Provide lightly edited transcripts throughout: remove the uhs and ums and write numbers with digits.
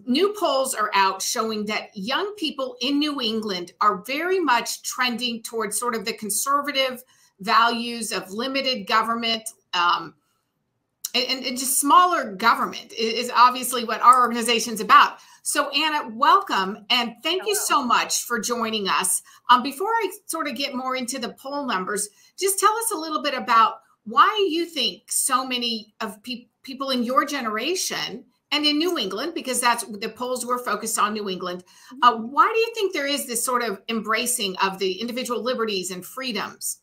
new polls are out showing that young people in New England are very much trending towards sort of the conservative values of limited government, and just smaller government is obviously what our organization's about. So Anna, welcome. And thank you so much for joining us. Before I sort of get more into the poll numbers, just tell us a little bit about why you think so many of people in your generation and in New England, because that's the polls were focused on New England. Why do you think there is this sort of embracing of the individual liberties and freedoms?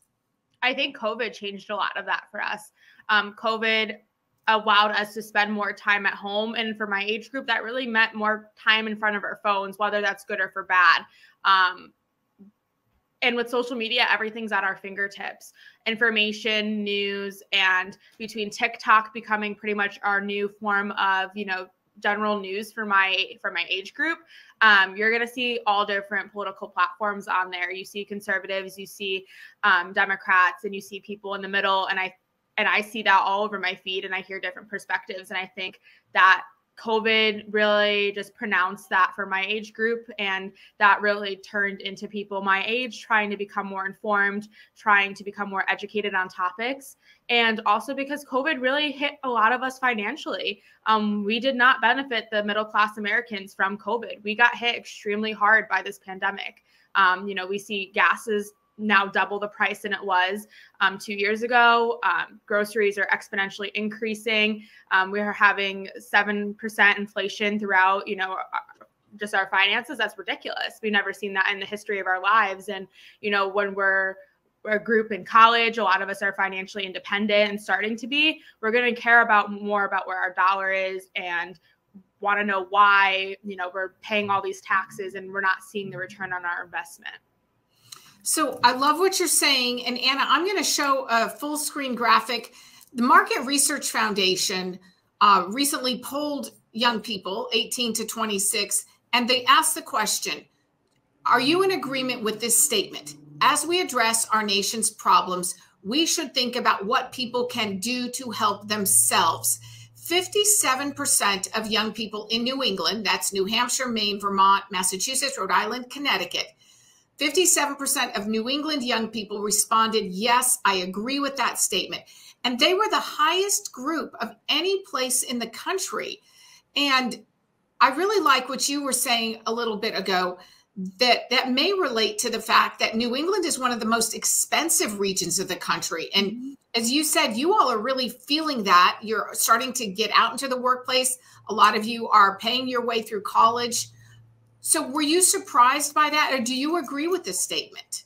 I think COVID changed a lot of that for us. COVID allowed us to spend more time at home. And for my age group, that really meant more time in front of our phones, whether that's good or for bad. And with social media, everything's at our fingertips. Information, news, and between TikTok becoming pretty much our new form of, general news for my age group, you're going to see all different political platforms on there. You see conservatives, you see Democrats, and you see people in the middle. And I see that all over my feed, and I hear different perspectives. And I think that COVID really just pronounced that for my age group. And that really turned into people my age trying to become more informed, trying to become more educated on topics. And also because COVID really hit a lot of us financially. We did not benefit the middle-class Americans from COVID. We got hit extremely hard by this pandemic. We see gases now double the price than it was 2 years ago. Groceries are exponentially increasing. We are having 7% inflation throughout, just our finances. That's ridiculous. We've never seen that in the history of our lives. And, when we're a group in college, a lot of us are financially independent and starting to be, we're going to care more about where our dollar is and want to know why, we're paying all these taxes and we're not seeing the return on our investment. So I love what you're saying. And Anna, I'm going to show a full screen graphic. The Market Research Foundation recently polled young people 18 to 26, and they asked the question, are you in agreement with this statement? As we address our nation's problems, we should think about what people can do to help themselves. 57% of young people in New England, that's New Hampshire, Maine, Vermont, Massachusetts, Rhode Island, Connecticut, 57% of New England young people responded, yes, I agree with that statement. And they were the highest group of any place in the country. And I really like what you were saying a little bit ago, that may relate to the fact that New England is one of the most expensive regions of the country. And as you said, you all are really feeling that. You're starting to get out into the workplace. A lot of you are paying your way through college. So were you surprised by that, or do you agree with this statement?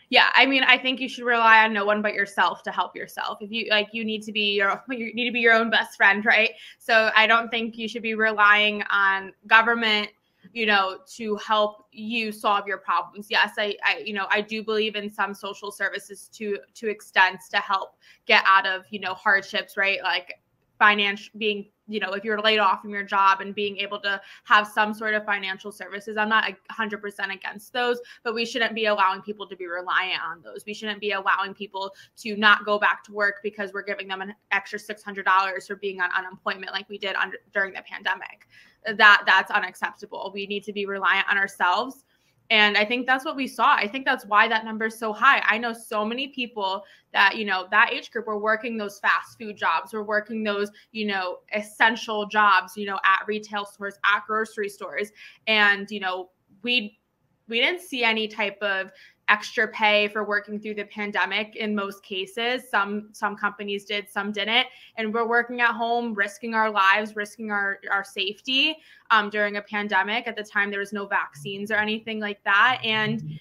Yeah, I think you should rely on no one but yourself to help yourself. If you need to be your own best friend, right? So I don't think you should be relying on government, to help you solve your problems. Yes, I do believe in some social services to extents to help get out of, hardships, right? Like being, if you're laid off from your job and being able to have some sort of financial services. I'm not 100% against those, but we shouldn't be allowing people to be reliant on those. We shouldn't be allowing people to not go back to work because we're giving them an extra $600 for being on unemployment like we did during the pandemic. That's unacceptable. We need to be reliant on ourselves. And I think that's what we saw. I think that's why that number is so high. I know so many people that, that age group were working those fast food jobs, were working those, essential jobs, at retail stores, at grocery stores. And, we didn't see any type of extra pay for working through the pandemic in most cases. Some companies did, some didn't. And we're working at home, risking our lives, risking our safety during a pandemic. At the time, there was no vaccines or anything like that. And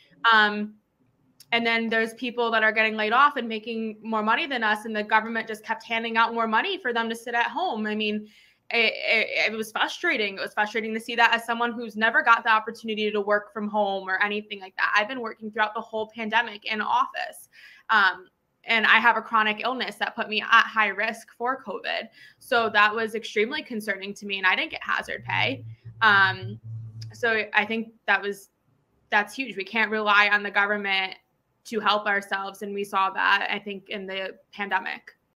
then there's people that are getting laid off and making more money than us. And the government just kept handing out more money for them to sit at home. I mean, it was frustrating. It was frustrating to see that as someone who's never got the opportunity to work from home or anything like that. I've been working throughout the whole pandemic in office. And I have a chronic illness that put me at high risk for COVID. So that was extremely concerning to me, and I didn't get hazard pay. So I think that's huge. We can't rely on the government to help ourselves. And we saw that, I think, in the pandemic.